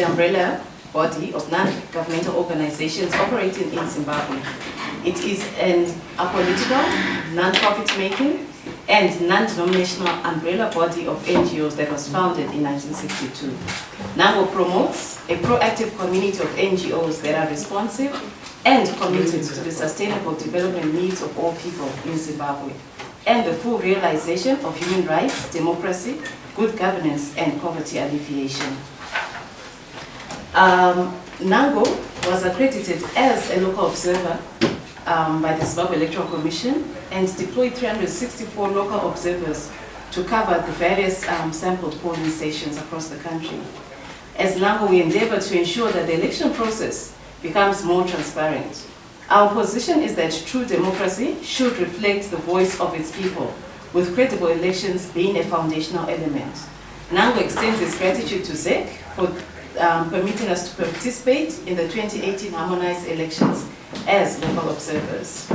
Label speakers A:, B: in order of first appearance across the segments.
A: umbrella body of non-governmental organizations operating in Zimbabwe. It is an apolitical, non-profit making, and non-denominational umbrella body of NGOs that was founded in 1962. NANGO promotes a proactive community of NGOs that are responsive and committed to the sustainable development needs of all people in Zimbabwe, and the full realization of human rights, democracy, good governance, and poverty alleviation. NANGO was accredited as a local observer by the Zimbabwe Electoral Commission and deployed 364 local observers to cover the various sample polling stations across the country. As NANGO, we endeavor to ensure that the election process becomes more transparent. Our position is that true democracy should reflect the voice of its people, with credible elections being a foundational element. NANGO extends its gratitude to ZEC for permitting us to participate in the 2018 Harmonized elections as local observers.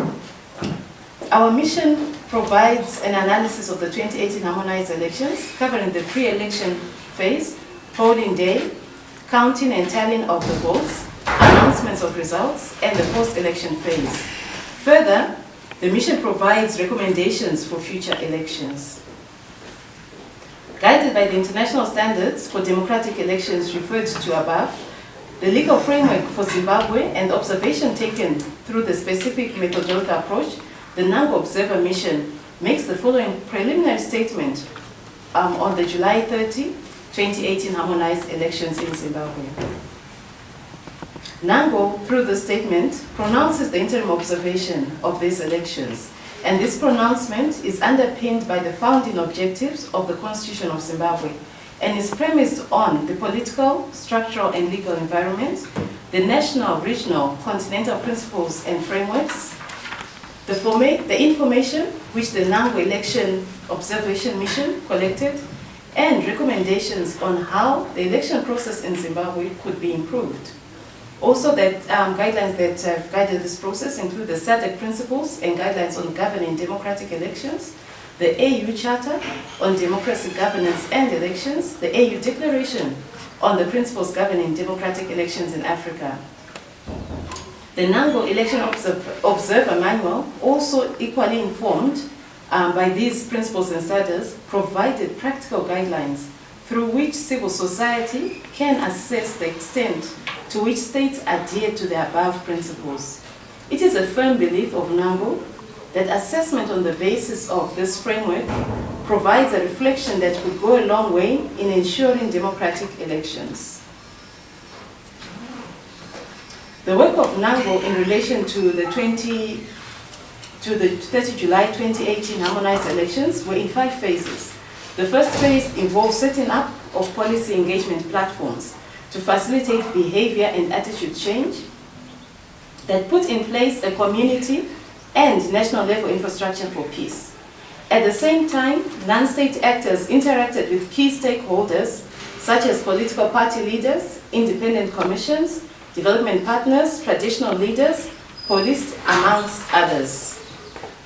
A: Our mission provides an analysis of the 2018 Harmonized elections, covering the pre-election phase, polling day, counting and tallying of the votes, announcements of results, and the post-election phase. Further, the mission provides recommendations for future elections. Guided by the international standards for democratic elections referred to above, the legal framework for Zimbabwe and the observation taken through the specific methodological approach, the NANGO Observer Mission makes the following preliminary statement on the July 30, 2018 Harmonized elections in Zimbabwe. NANGO, through the statement, pronounces the interim observation of these elections, and this pronouncement is underpinned by the founding objectives of the Constitution of Zimbabwe and is premised on the political, structural, and legal environment, the national, regional, continental principles and frameworks, the information which the NANGO Election Observation Mission collected, and recommendations on how the election process in Zimbabwe could be improved. Also, that guidelines that have guided this process include the SADC principles and guidelines on governing democratic elections, the AU Charter on democracy, governance, and elections, the AU Declaration on the principles governing democratic elections in Africa. The NANGO Election Observer Manual, also equally informed by these principles and standards, provided practical guidelines through which civil society can assess the extent to which states adhere to the above principles. It is a firm belief of NANGO that assessment on the basis of this framework provides a reflection that could go a long way in ensuring democratic elections. The work of NANGO in relation to the 30 July 2018 Harmonized elections were in 5 phases. The first phase involved setting up of policy engagement platforms to facilitate behavior and attitude change that put in place a community and national level infrastructure for peace. At the same time, non-state actors interacted with key stakeholders such as political party leaders, independent commissions, development partners, traditional leaders, police, amongst others.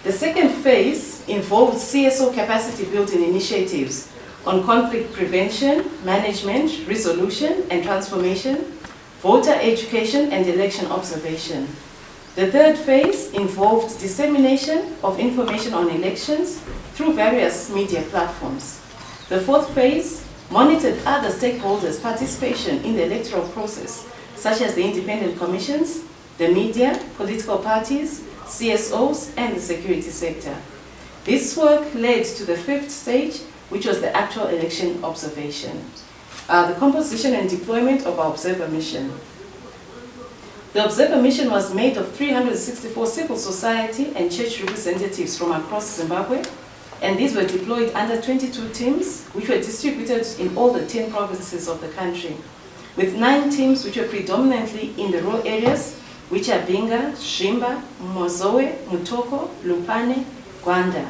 A: The second phase involved CSO capacity building initiatives on conflict prevention, management, resolution, and transformation, voter education, and election observation. The third phase involved dissemination of information on elections through various media platforms. The fourth phase monitored other stakeholders' participation in the electoral process, such as the independent commissions, the media, political parties, CSOs, and the security sector. This work led to the fifth stage, which was the actual election observation. The composition and deployment of our observer mission. The observer mission was made of 364 civil society and church representatives from across Zimbabwe, and these were deployed under 22 teams, which were distributed in all the 10 provinces of the country, with 9 teams which were predominantly in the rural areas, which are Binga, Shimba, Mozowe, Mutoko, Lupane, Gwanda.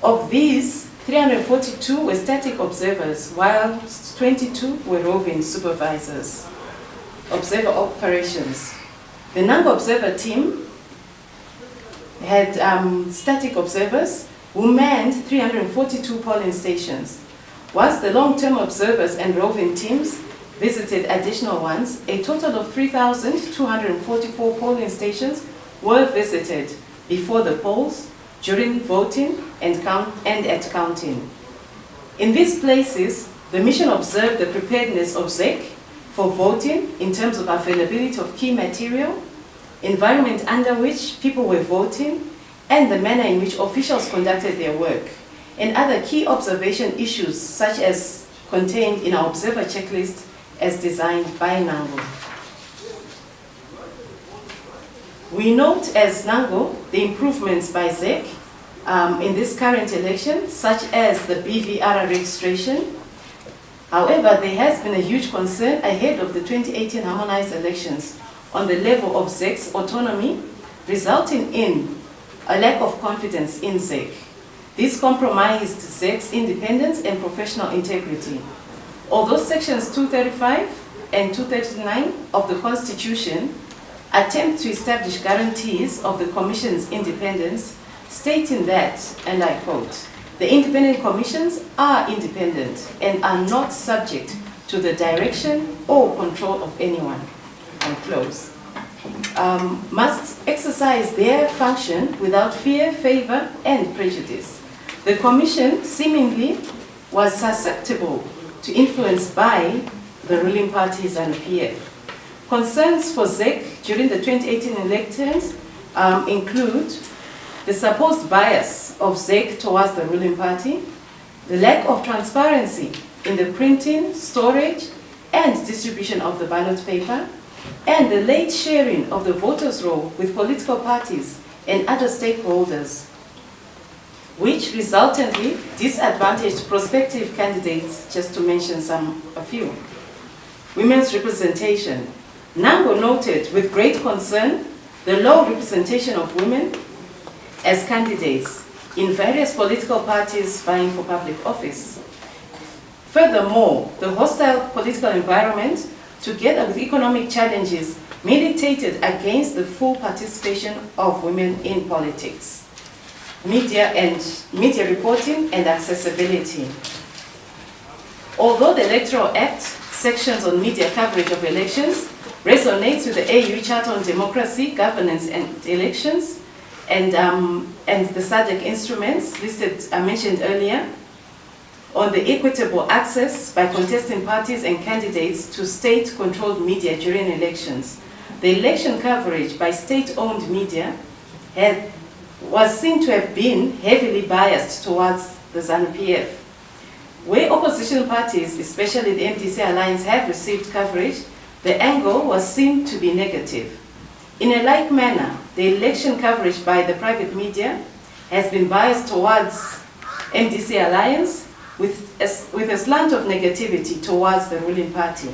A: Of these, 342 were static observers, while 22 were roving supervisors. Observer operations. The NANGO observer team had static observers who manned 342 polling stations, whilst the long-term observers and roving teams visited additional ones. A total of 3,244 polling stations were visited before the polls, during voting, and at counting. In these places, the mission observed the preparedness of ZEC for voting in terms of availability of key material, environment under which people were voting, and the manner in which officials conducted their work, and other key observation issues such as contained in our observer checklist as designed by NANGO. We note as NANGO the improvements by ZEC in this current election, such as the BVR registration. However, there has been a huge concern ahead of the 2018 harmonized elections on the level of ZEC's autonomy, resulting in a lack of confidence in ZEC. This compromised ZEC's independence and professional integrity. Although sections 235 and 239 of the Constitution attempt to establish guarantees of the Commission's independence, stating that, and I quote, "The independent commissions are independent and are not subject to the direction or control of anyone," and close. Must exercise their function without fear, favor, and prejudice. The Commission seemingly was susceptible to influence by the ruling parties and PF. Concerns for ZEC during the 2018 elections include the supposed bias of ZEC towards the ruling party, the lack of transparency in the printing, storage, and distribution of the ballot paper, and the late sharing of the voters' roll with political parties and other stakeholders, which resultantly disadvantaged prospective candidates, just to mention a few. Women's representation. NANGO noted with great concern the low representation of women as candidates in various political parties vying for public office. Furthermore, the hostile political environment, together with economic challenges, militated against the full participation of women in politics. Media reporting and accessibility. Although the Electoral Act sections on media coverage of elections resonates with the AU Charter on Democracy, Governance and Elections, and the SADC instruments listed, mentioned earlier, on the equitable access by contesting parties and candidates to state-controlled media during elections. The election coverage by state-owned media was seen to have been heavily biased towards the ZANU-PF. Where opposition parties, especially the MDC Alliance, have received coverage, the angle was seen to be negative. In a like manner, the election coverage by the private media has been biased towards MDC Alliance with a slant of negativity towards the ruling party.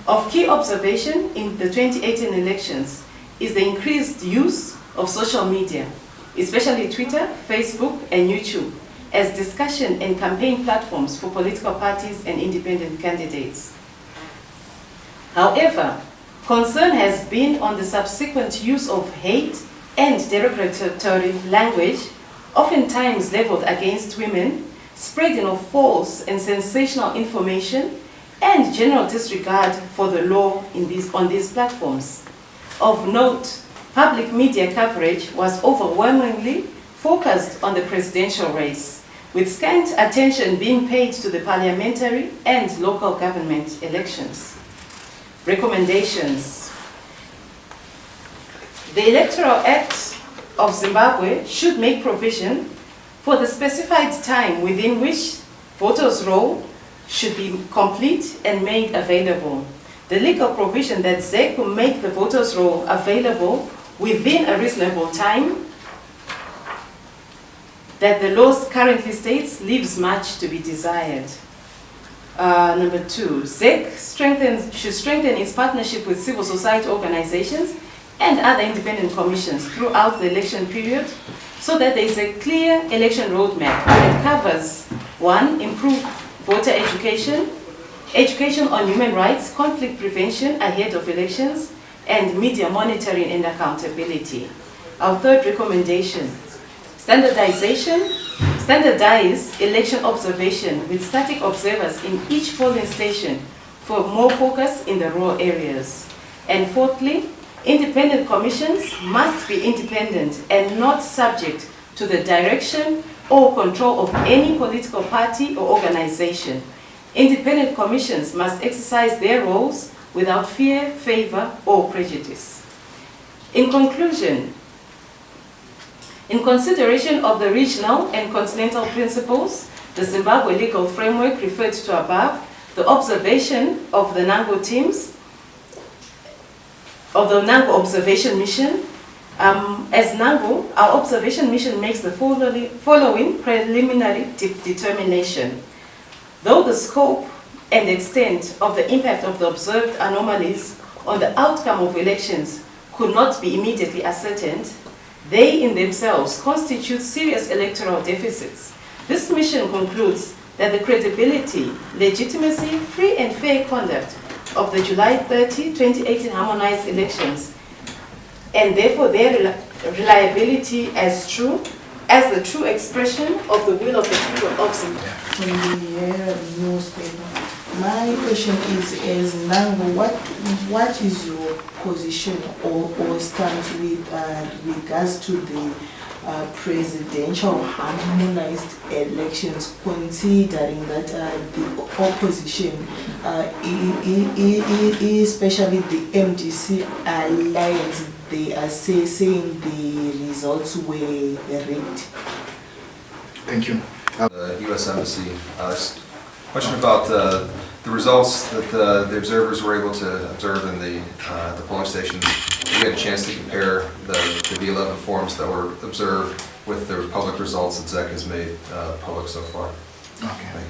A: Of key observation in the 2018 elections is the increased use of social media, especially Twitter, Facebook, and YouTube, as discussion and campaign platforms for political parties and independent candidates. However, concern has been on the subsequent use of hate and derogatory language, oftentimes leveled against women, spreading of false and sensational information, and general disregard for the law on these platforms. Of note, public media coverage was overwhelmingly focused on the presidential race, with scant attention being paid to the parliamentary and local government elections. Recommendations. The Electoral Act of Zimbabwe should make provision for the specified time within which voters' roll should be complete and made available. The legal provision that ZEC will make the voters' roll available within a reasonable time that the law currently states leaves much to be desired. Number 2, ZEC should strengthen its partnership with civil society organizations and other independent commissions throughout the election period so that there is a clear election roadmap that covers 1, improved voter education, education on human rights, conflict prevention ahead of elections, and media monitoring and accountability. Our third recommendation, standardize election observation with static observers in each polling station for more focus in the rural areas. And fourthly, independent commissions must be independent and not subject to the direction or control of any political party or organization. Independent commissions must exercise their roles without fear, favor, or prejudice. In conclusion, in consideration of the regional and continental principles, the Zimbabwe legal framework referred to above, the observation of the NANGO teams, of the NANGO observation mission, as NANGO, our observation mission makes the following preliminary determination. Though the scope and extent of the impact of the observed anomalies on the outcome of elections could not be immediately ascertained, they in themselves constitute serious electoral deficits. This mission concludes that the credibility, legitimacy, free and fair conduct of the July 30, 2018 harmonized elections, and therefore their reliability as the true expression of the will of the people of Zimbabwe.
B: From the newspaper. My question is, as NANGO, what is your position or stance with regards to the presidential harmonized elections, considering that the opposition, especially the MDC alliance, they are saying the results were rigged?
C: Thank you.
D: The U.S. Embassy. Question about the results that the observers were able to observe in the polling stations. We had a chance to compare the V11 forms that were observed with the public results that ZEC has made public so far.
C: Okay.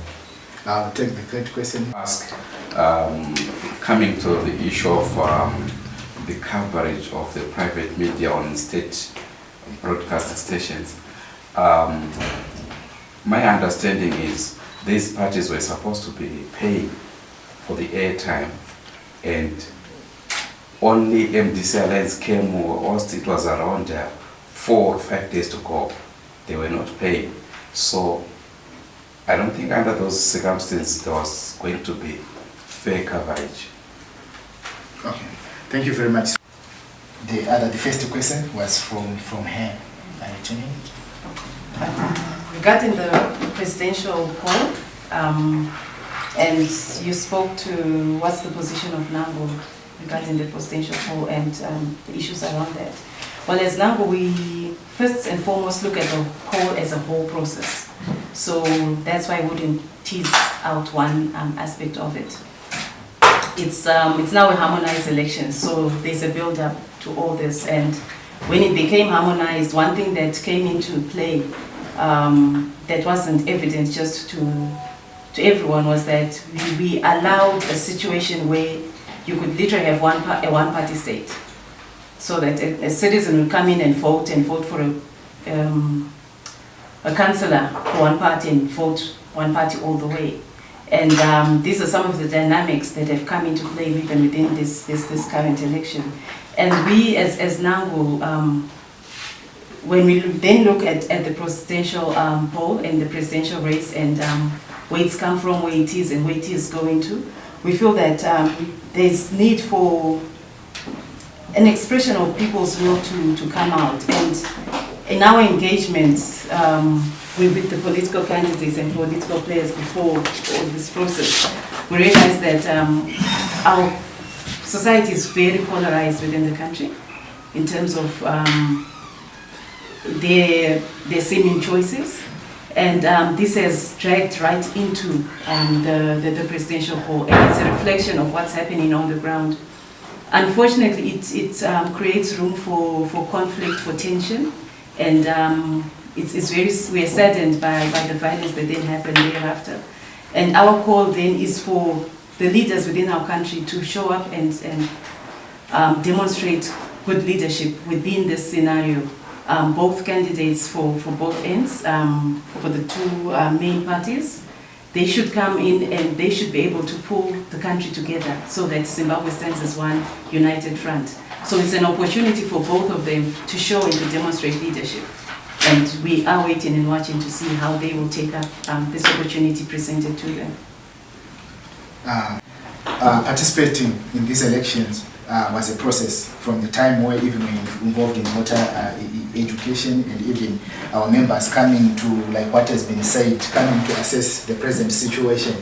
C: I'll take the third question.
E: Coming to the issue of the coverage of the private media on state broadcasting stations, my understanding is these parties were supposed to be paying for the airtime, and only MDC Alliance came, whilst it was around 4 or 5 days to go. They were not paying. So I don't think under those circumstances there was going to be fair coverage.
C: Okay, thank you very much. The first question was from her.
A: Regarding the presidential poll, and you spoke to what's the position of NANGO regarding the presidential poll and the issues around that. Well, as NANGO, we first and foremost look at the poll as a whole process. So that's why I wouldn't tease out one aspect of it. It's now a harmonized election, so there's a build-up to all this. And when it became harmonized, one thing that came into play that wasn't evident just to everyone was that we allowed a situation where you could literally have a one-party state, so that a citizen would come in and vote for a councillor for one party and vote one party all the way. And these are some of the dynamics that have come into play even within this current election. And we as NANGO, when we then look at the presidential poll and the presidential race and where it's come from, where it is and where it is going to, we feel that there's need for an expression of people's will to come out. And in our engagements with the political candidates and political players before all this process, we realized that our society is very polarized within the country in terms of their seeming choices, and this has dragged right into the presidential poll, and it's a reflection of what's happening on the ground. Unfortunately, it creates room for conflict, for tension, and we're saddened by the violence that then happened thereafter. And our call then is for the leaders within our country to show up and demonstrate good leadership within this scenario. Both candidates for both ends, for the two main parties, they should come in and they should be able to pull the country together so that Zimbabwe stands as one united front. So it's an opportunity for both of them to show and to demonstrate leadership. And we are waiting and watching to see how they will take up this opportunity presented to them.
C: participating in these elections was a process from the time where even we involved in voter education, and even our members coming to, like what has been said, coming to assess the present situation.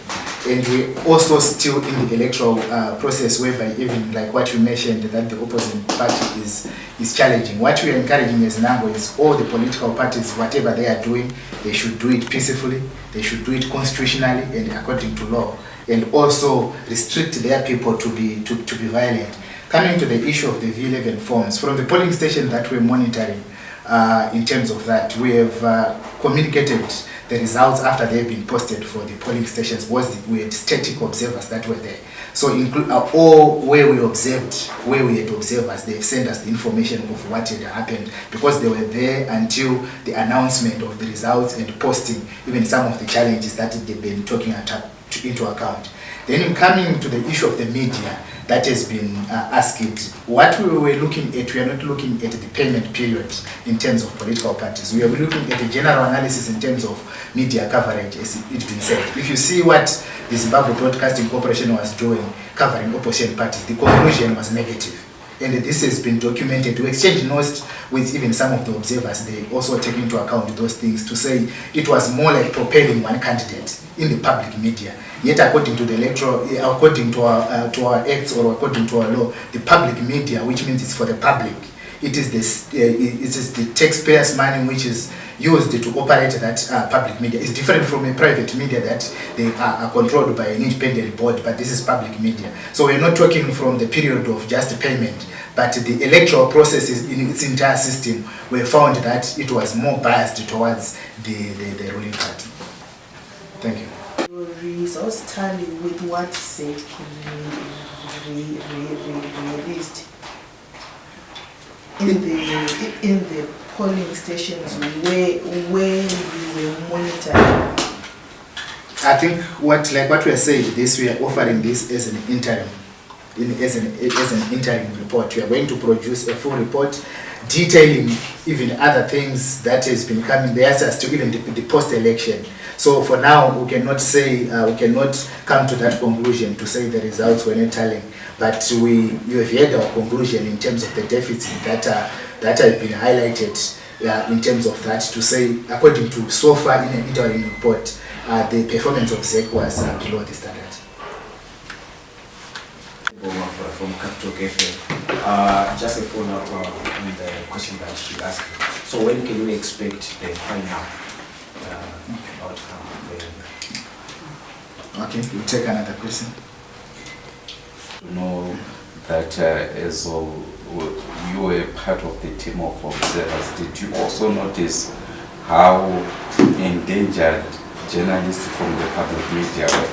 C: And we also still in the electoral process, whereby even like what you mentioned, that the opposing party is challenging. What we are encouraging as NANGO is all the political parties, whatever they are doing, they should do it peacefully, they should do it constitutionally and according to law, and also restrict their people to be violent. Coming to the issue of the V11 forms, from the polling station that we're monitoring, in terms of that, we have communicated the results after they've been posted for the polling stations. We had static observers that were there. So include all where we had observers, they've sent us the information of what had happened, because they were there until the announcement of the results and posting even some of the challenges that they've been taking into account. Then in coming to the issue of the media that has been asked, what we were looking at, we are not looking at the payment period in terms of political parties. We are looking at the general analysis in terms of media coverage, as it's been said. If you see what the Zimbabwe Broadcasting Corporation was doing, covering opposition parties, the conclusion was negative. And this has been documented. We exchanged notes with even some of the observers. They also take into account those things to say it was more like propelling one candidate in the public media. Yet according to the electoral, according to our acts or according to our law, the public media, which means it's for the public, it is the taxpayers' money which is used to operate that public media. It's different from a private media that they are controlled by an independent board, but this is public media. So we're not talking from the period of just payment, but the electoral process in its entire system, we found that it was more biased towards the ruling party. Thank you.
B: Results tally with what ZEC released in the polling stations where we were monitoring.
C: I think what we are saying, this we are offering this as an interim, as an interim report. We are going to produce a full report detailing even other things that has been coming there as to even the post-election. So for now, we cannot say, we cannot come to that conclusion to say the results were not tallying. But you have heard our conclusion in terms of the deficit that have been highlighted in terms of that, to say, according to so far in an interim report, the performance of ZEC was below the standard.
F: From Capital Cafe. Just a follow-up on the question that she asked. So when can we expect the final outcome?
C: Okay, we'll take another question.
E: You know that as you were part of the team of observers, did you also notice how endangered journalists from the public media were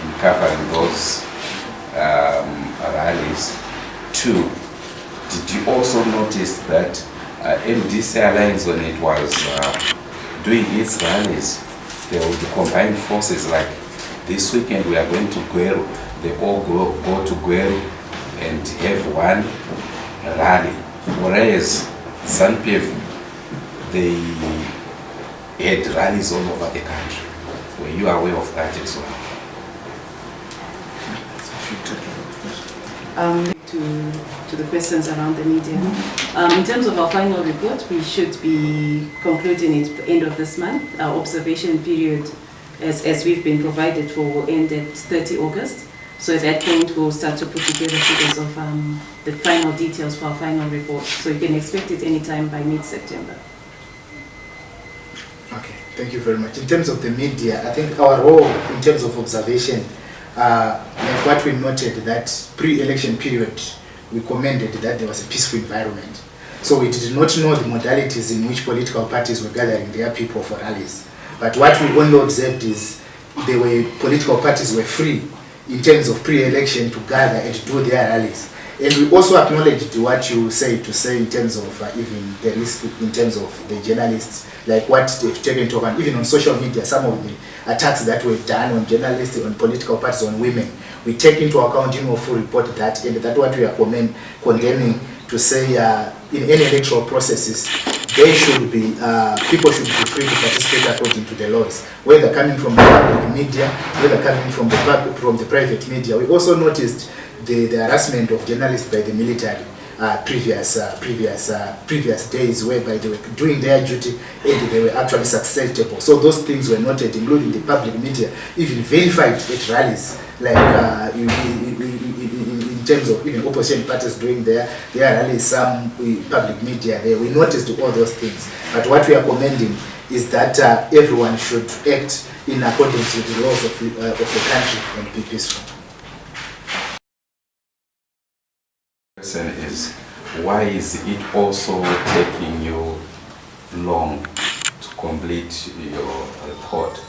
E: in covering those rallies? Two, did you also notice that MDC Alliance, when it was doing its rallies, they would combine forces? Like this weekend we are going to Gweru, they all go to Gweru and have one rally, whereas ZANU-PF, they had rallies all over the country. Were you aware of that as well?
A: To the questions around the media. In terms of our final report, we should be concluding it at the end of this month. Our observation period, as we've been provided for, will end at 30 August. So at that point, we'll start to put together figures of the final details for our final report. So you can expect it anytime by mid-September.
C: Okay, thank you very much. In terms of the media, I think our role in terms of observation, like what we noted, that pre-election period, we commended that there was a peaceful environment. So we did not know the modalities in which political parties were gathering their people for rallies. But what we only observed is political parties were free in terms of pre-election to gather and do their rallies. And we also acknowledged what you say in terms of even the risk in terms of the journalists, like what they've taken into account, even on social media, some of the attacks that were done on journalists, on political parties, on women. We take into account in our full report that, and that's what we are condemning, to say in any electoral processes, they should be, people should be free to participate according to the laws, whether coming from the public media, whether coming from the private media. We also noticed the harassment of journalists by the military previous days, whereby they were doing their duty and they were actually susceptible. So those things were noted, including the public media, even verified at rallies, like in terms of even opposition parties doing their rallies, some public media there. We noticed all those things. But what we are commending is that everyone should act in accordance with the laws of the country and be peaceful.
E: Question is, why is it also taking you long to complete your report?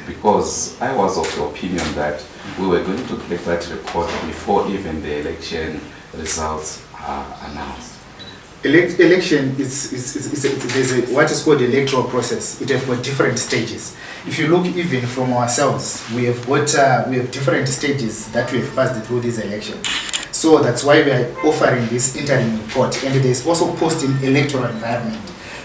E: Because I was of the opinion that we were going to get that report before even the election results are announced.
C: Election there's what is called the electoral process. It has got different stages. If you look even from ourselves, we have different stages that we have passed through this election. So that's why we are offering this interim report, and there's also post-electoral environment.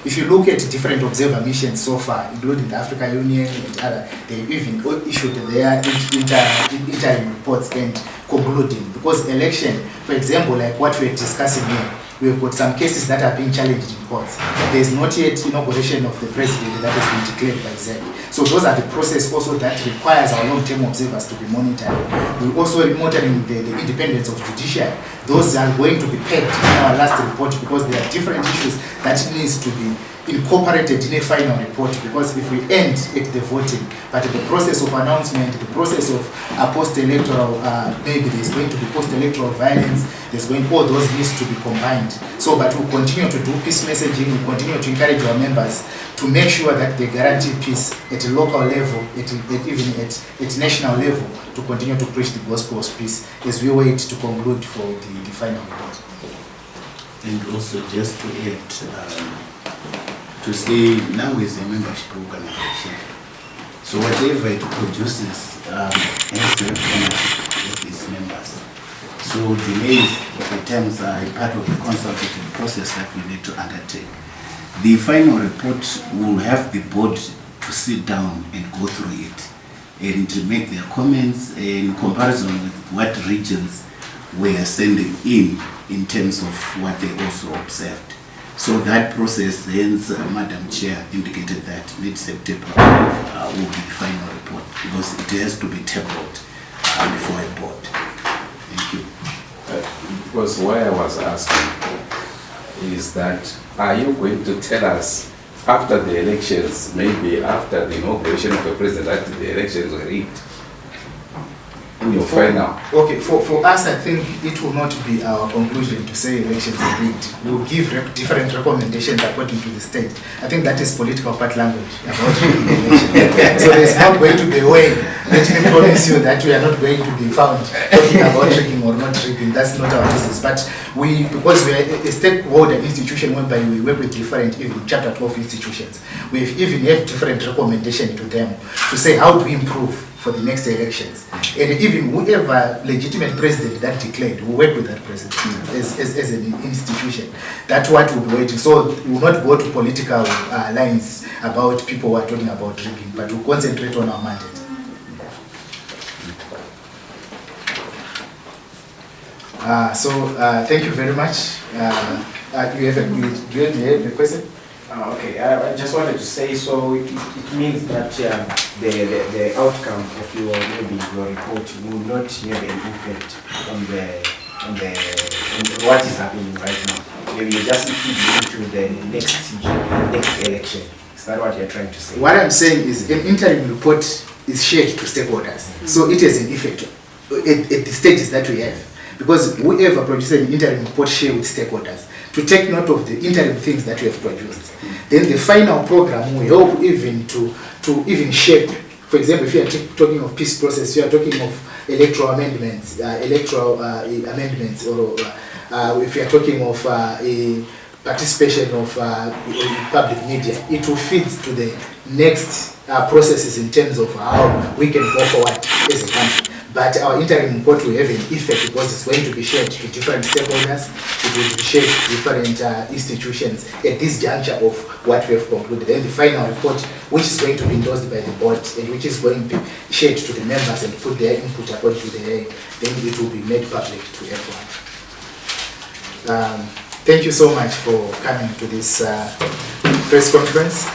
C: If you look at different observer missions so far, including the African Union and other, they've even issued their interim reports and concluding. Because election, for example, like what we're discussing here, we've got some cases that are being challenged in courts. There's not yet inauguration of the president that has been declared by ZEC. So those are the process also that requires our long-term observers to be monitoring. We're also monitoring the independence of judiciary. Those are going to be pegged in our last report, because there are different issues that needs to be incorporated in a final report, because if we end at the voting, but the process of announcement, the process of post-electoral, maybe there's going to be post-electoral violence, there's going, all those needs to be combined. So, but we'll continue to do peace messaging, we'll continue to encourage our members to make sure that they guarantee peace at a local level, even at national level, to continue to preach the gospel of peace as we wait to conclude for the final report.
G: And also just to add, to say NANGO is a membership organization. So whatever it produces has to have ownership of its members. So delays at times are a part of the consultative process that we need to undertake. The final report will have the board to sit down and go through it and to make their comments in comparison with what regions were sending in terms of what they also observed. So that process, hence Madam Chair indicated that mid-September will be the final report, because it has to be tabled before a board. Thank you.
E: Because why I was asking is that, are you going to tell us after the elections, maybe after the inauguration of the president, that the elections were rigged? Your final.
C: Okay, for us, I think it will not be our conclusion to say elections are rigged. We will give different recommendations according to the state. I think that is political part language about rigging elections. So there's not going to be a way. Let me promise you that we are not going to be found talking about rigging or not rigging. That's not our business. But because we are a stakeholder institution whereby we work with different, even Chapter 12 institutions, we've even have different recommendations to them to say how to improve for the next elections. And even whoever legitimate president that declared will work with that president as an institution. That's what we'll be waiting. So we will not go to political lines about people who are talking about rigging, but we'll concentrate on our mandate. Thank you very much. Do you have a question?
F: Okay, I just wanted to say, so it means that the outcome of your report will not have an effect on what is happening right now. Maybe you just feed into the next election. Is that what you're trying to say?
C: What I'm saying is an interim report is shared to stakeholders, so it has an effect at the stages that we have. Because whoever produces an interim report share with stakeholders to take note of the interim things that we have produced. Then the final program will help even to even shape. For example, if you are talking of peace process, you are talking of electoral amendments, or if you are talking of a participation of public media, it will fit to the next processes in terms of how we can go forward as a country. But our interim report will have an effect because it's going to be shared to different stakeholders, it will be shared to different institutions at this juncture of what we have concluded. And the final report, which is going to be endorsed by the board and which is going to be shared to the members and put their input according to then it will be made public to everyone. Thank you so much for coming to this press conference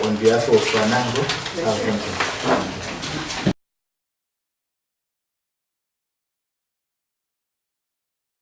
C: on behalf of NANGO. Thank you.